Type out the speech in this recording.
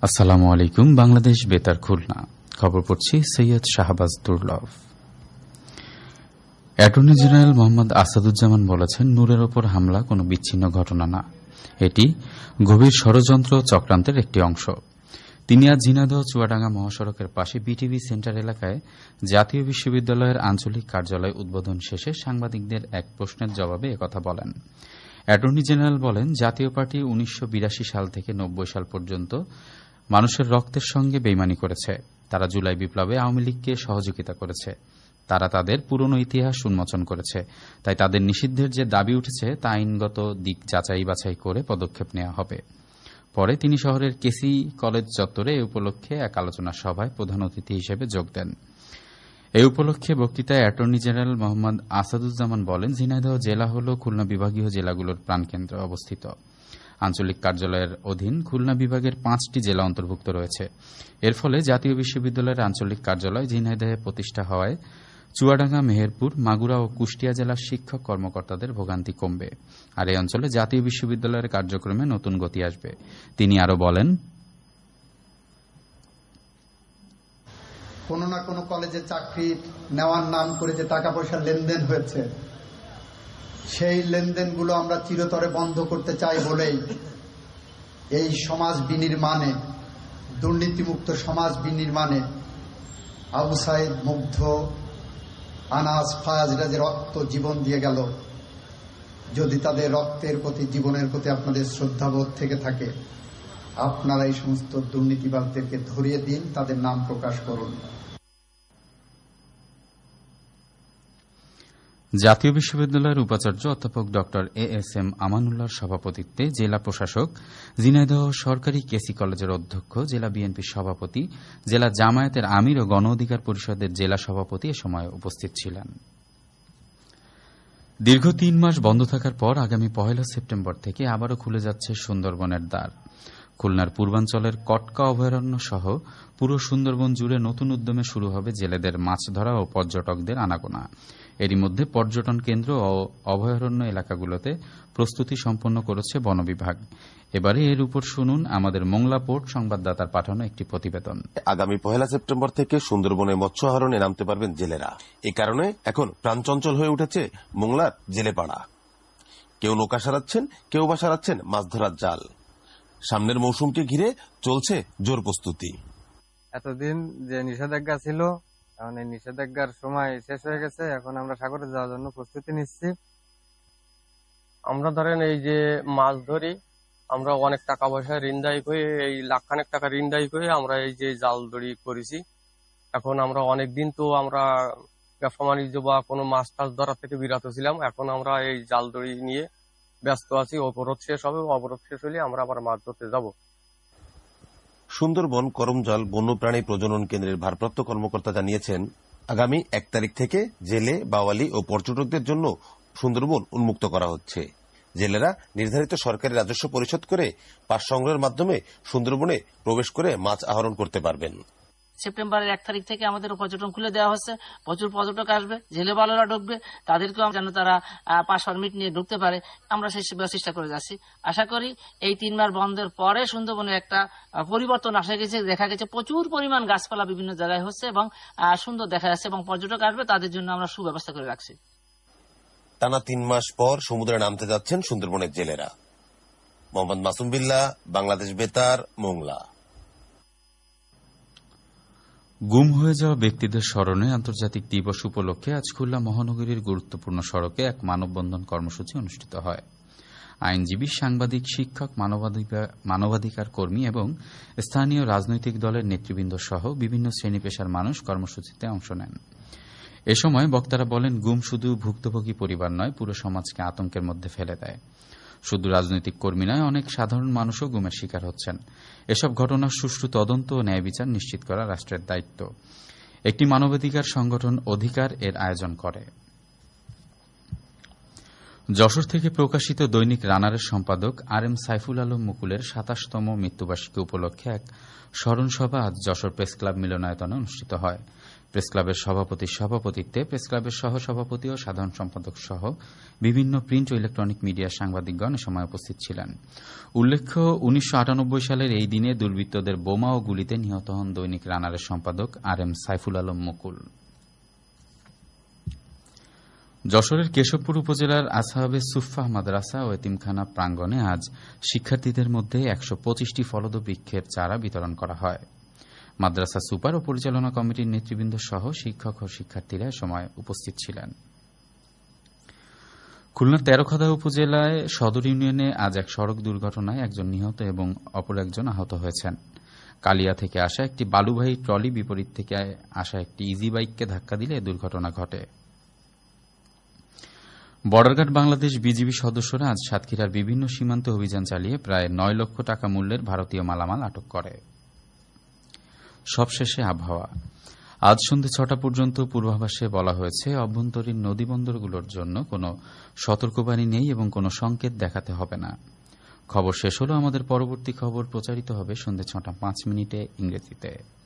আসসালামু আলাইকুম। বাংলাদেশ বেতার খুলনা খবর পড়ছি সৈয়দ শাহবাজ দুর্লভ। অ্যাটর্নি জেনারেল মোহাম্মদ আসাদুজ্জামান বলেছেন, নূরের ওপর হামলা কোনো বিচ্ছিন্ন ঘটনা না, এটি গভীর ষড়যন্ত্র চক্রান্তের একটি অংশ। তিনি আজ ঝিনাইদহ চুয়াডাঙ্গা মহাসড়কের পাশে বিটিভি সেন্টার এলাকায় জাতীয় বিশ্ববিদ্যালয়ের আঞ্চলিক কার্যালয় উদ্বোধন শেষে সাংবাদিকদের এক প্রশ্নের জবাবে একথা বলেন। অ্যাটর্নি জেনারেল বলেন, জাতীয় পার্টি ১৯৮২ সাল থেকে ৯০ সাল পর্যন্ত মানুষের রক্তের সঙ্গে বেইমানি করেছে। তারা জুলাই বিপ্লবে আওয়ামী লীগকে সহযোগিতা করেছে। তারা তাদের পুরনো ইতিহাস উন্মোচন করেছে। তাই তাদের নিষিদ্ধের যে দাবি উঠেছে তা আইনগত দিক যাচাই বাছাই করে পদক্ষেপ নেওয়া হবে। পরে তিনি শহরের কেসি কলেজ চত্বরে এ উপলক্ষে এক আলোচনা সভায় প্রধান অতিথি হিসেবে যোগ দেন। এই উপলক্ষে বক্তৃতায় অ্যাটর্নি জেনারেল মোহাম্মদ আসাদুজ্জামান বলেন, ঝিনাইদহ জেলা হল খুলনা বিভাগীয় জেলাগুলোর প্রাণকেন্দ্রে অবস্থিত। আঞ্চলিক কার্যালয়ের অধীন খুলনা বিভাগের ৫টি জেলা অন্তর্ভুক্ত রয়েছে। এর ফলে জাতীয় বিশ্ববিদ্যালয়ের আঞ্চলিক কার্যালয় ঝিনাইদহে প্রতিষ্ঠা হওয়ায় চুয়াডাঙ্গা, মেহেরপুর, মাগুরা ও কুষ্টিয়া জেলার শিক্ষক কর্মকর্তাদের ভোগান্তি কমবে, আর এই অঞ্চলে জাতীয় বিশ্ববিদ্যালয়ের কার্যক্রমে নতুন গতি আসবে। তিনি আরও বলেন, কোনো না কোনো কলেজে চাকরি নেওয়ার নাম করে যে টাকা পয়সার লেনদেন হয়েছে, সেই লেনদেনগুলো আমরা চিরতরে বন্ধ করতে চাই বলেই এই সমাজ বিনির্মাণে, দুর্নীতিমুক্ত সমাজ বিনির্মাণে আবু সাইদ, মুগ্ধ, আনাস, ফায়াজরা যে রক্ত জীবন দিয়ে গেল, যদি তাদের রক্তের প্রতি, জীবনের প্রতি আপনাদের শ্রদ্ধাবোধ থেকে থাকে, আপনারা এই সমস্ত দুর্নীতিবাজদেরকে ধরিয়ে দিন, তাদের নাম প্রকাশ করুন। জাতীয় বিশ্ববিদ্যালয়ের উপাচার্য অধ্যাপক ড এএসএম আমানুল্লাহর সভাপতিত্বে জেলা প্রশাসক, ঝিনাইদহ সরকারি কেসি কলেজের অধ্যক্ষ, জেলা বিএনপির সভাপতি, জেলা জামায়াতের আমির ও গণ অধিকার পরিষদের জেলা সভাপতি এ সময় উপস্থিত ছিলেন। দীর্ঘ ৩ মাস বন্ধ থাকার পর আগামী ১ সেপ্টেম্বর থেকে আবারও খুলে যাচ্ছে সুন্দরবনের দ্বার। খুলনার পূর্বাঞ্চলের কটকা অভয়ারণ্য সহ পুরো সুন্দরবন জুড়ে নতুন উদ্যমে শুরু হবে জেলেদের মাছ ধরা ও পর্যটকদের আনাগোনা। এরই মধ্যে পর্যটন কেন্দ্র ও অভয়ারণ্য এলাকাগুলোতে প্রস্তুতি সম্পন্ন করেছে বন বিভাগ। এবারে এর উপর শুনুন আমাদের মোংলা পোর্ট সংবাদদাতার পাঠানো একটি প্রতিবেদন। আগামী ১ সেপ্টেম্বর থেকে সুন্দরবনে মৎস্য আহরণে নামতে পারবেন জেলেরা। এই কারণে এখন প্রাণচঞ্চল হয়ে উঠেছে মোংলার জেলেপাড়া। কেউ নৌকা সারাচ্ছেন, কেউ বা সারাচ্ছেন মাছ ধরার জাল। সামনের মৌসুমকে ঘিরে চলছে জোর প্রস্তুতি। এতদিন যে নিষেধাজ্ঞা ছিল, এখন এই নিষেধাজ্ঞার সময় শেষ হয়ে গেছে। এখন আমরা সাগরে যাওয়ার জন্য প্রস্তুতি নিচ্ছি। আমরা ধরেন এই যে মাছ ধরি, আমরা অনেক টাকা পয়সা ঋণদায়ী করে, এই লাখখানেক টাকা ঋণদায়ী করে আমরা এই যে জাল দড়ি করেছি। এখন আমরা অনেকদিন তো আমরা ব্যবসা বাণিজ্য বা কোনো মাছ টাছ ধরা থেকে বিরত ছিলাম। এখন আমরা এই জাল দড়ি নিয়ে ব্যস্ত আছি। অবরোধ শেষ হবে, অবরোধ শেষ হলে আমরা আবার মাছ ধরতে যাব। সুন্দরবন করমজাল বন্যপ্রাণী প্রজনন কেন্দ্রের ভারপ্রাপ্ত কর্মকর্তা জানিয়েছেন, আগামী ১ তারিখ থেকে জেলে, বাওয়ালি ও পর্যটকদের জন্য সুন্দরবন উন্মুক্ত করা হচ্ছে। জেলেরা নির্ধারিত সরকারি রাজস্ব পরিশোধ করে পাস সংগ্রহের মাধ্যমে সুন্দরবনে প্রবেশ করে মাছ আহরণ করতে পারবেন। সেপ্টেম্বরের ১ তারিখ থেকে আমাদের পর্যটন খুলে দেওয়া হচ্ছে। প্রচুর পর্যটক আসবে, জেলে বালুরা ঢুকবে, তাদেরকেও যেন তারা পাস পারমিট নিয়ে ঢুকতে পারে, আমরা সেই চেষ্টা করে যাচ্ছি। আশা করি এই ৩ মাস বন্ধের পরে সুন্দরবনে একটা পরিবর্তন আসা গেছে। দেখা গেছে প্রচুর পরিমাণ গাছপালা বিভিন্ন জায়গায় হচ্ছে এবং সুন্দর দেখা যাচ্ছে, এবং পর্যটক আসবে, তাদের জন্য আমরা সুব্যবস্থা করে রাখছি। টানা ৩ মাস পর সমুদ্রে নামতে যাচ্ছেন সুন্দরবনের জেলেরা। মোহাম্মদ মাসুম বিল্লাহ, বাংলাদেশ বেতার, মোংলা। গুম হয়ে যাওয়া ব্যক্তিদের স্মরণে আন্তর্জাতিক দিবস উপলক্ষে আজ খুলনা মহানগরীর গুরুত্বপূর্ণ সড়কে এক মানববন্ধন কর্মসূচি অনুষ্ঠিত হয়। আইনজীবী, সাংবাদিক, শিক্ষক, মানবাধিকার কর্মী এবং স্থানীয় রাজনৈতিক দলের নেতৃবৃন্দ সহ বিভিন্ন শ্রেণী পেশার মানুষ কর্মসূচিতে অংশ নেন। এ সময় বক্তারা বলেন, গুম শুধু ভুক্তভোগী পরিবার নয়, পুরো সমাজকে আতঙ্কের মধ্যে ফেলে দেয়। শুধু রাজনৈতিক কর্মী নয়, অনেক সাধারণ মানুষও গুমের শিকার হচ্ছেন। এসব ঘটনার সুষ্ঠু তদন্ত ও ন্যায় বিচার নিশ্চিত করা রাষ্ট্রের দায়িত্ব। একটি মানবাধিকার সংগঠন অধিকার এর আয়োজন করে। যশোর থেকে প্রকাশিত দৈনিক রানারের সম্পাদক RM সাইফুল আলম মুকুলের ২৭তম মৃত্যুবার্ষিকী উপলক্ষে এক স্মরণসভা আজ যশোর প্রেস ক্লাব মিলনায়তনে অনুষ্ঠিত হয়। প্রেসক্লাবের সভাপতির সভাপতিত্বে প্রেসক্লাবের সহসভাপতি ও সাধারণ সম্পাদক সহ বিভিন্ন প্রিন্ট ও ইলেকট্রনিক মিডিয়ার সাংবাদিকগণ এ সময় উপস্থিত ছিলেন। উল্লেখ্য ১৯৯৮ সালের এই দিনে দুর্বৃত্তদের বোমা ও গুলিতে নিহত হন দৈনিক রানারের সম্পাদক RM সাইফুল আলম মুকুল। যশোরের কেশবপুর উপজেলার আসহাবে সুফফাহ মাদ্রাসা ও এতিমখানা প্রাঙ্গণে আজ শিক্ষার্থীদের মধ্যে ১২৫টি ফলদ বৃক্ষের চারা বিতরণ করা হয়। মাদ্রাসা সুপার ও পরিচালনা কমিটির নেতৃবৃন্দ সহ শিক্ষক ও শিক্ষার্থীরা এ সময় উপস্থিত ছিলেন। খুলনার তেরখাদা উপজেলায় সদর ইউনিয়নে আজ এক সড়ক দুর্ঘটনায় একজন নিহত এবং অপর একজন আহত হয়েছেন। কালিয়া থেকে আসা একটি বালুবাহী ট্রলি বিপরীত থেকে আসা একটি ইজি বাইককে ধাক্কা দিলে এ দুর্ঘটনা ঘটে। বর্ডার গার্ড বাংলাদেশ বিজিবি সদস্যরা আজ সাতক্ষীরার বিভিন্ন সীমান্তে অভিযান চালিয়ে প্রায় ৯ লক্ষ টাকা মূল্যের ভারতীয় মালামাল আটক করে। সবশেষে আবহাওয়া। আজ সন্ধ্যে ৬টা পর্যন্ত পূর্বাভাসে বলা হয়েছে অভ্যন্তরীণ নদীবন্দরগুলোর জন্য কোনো সতর্কবাণী নেই এবং কোনো সংকেত দেখাতে হবে না। খবর শেষ হলো। আমাদের পরবর্তী খবর প্রচারিত হবে সন্ধ্যে ৬টা ৫ মিনিটে ইংরেজিতে।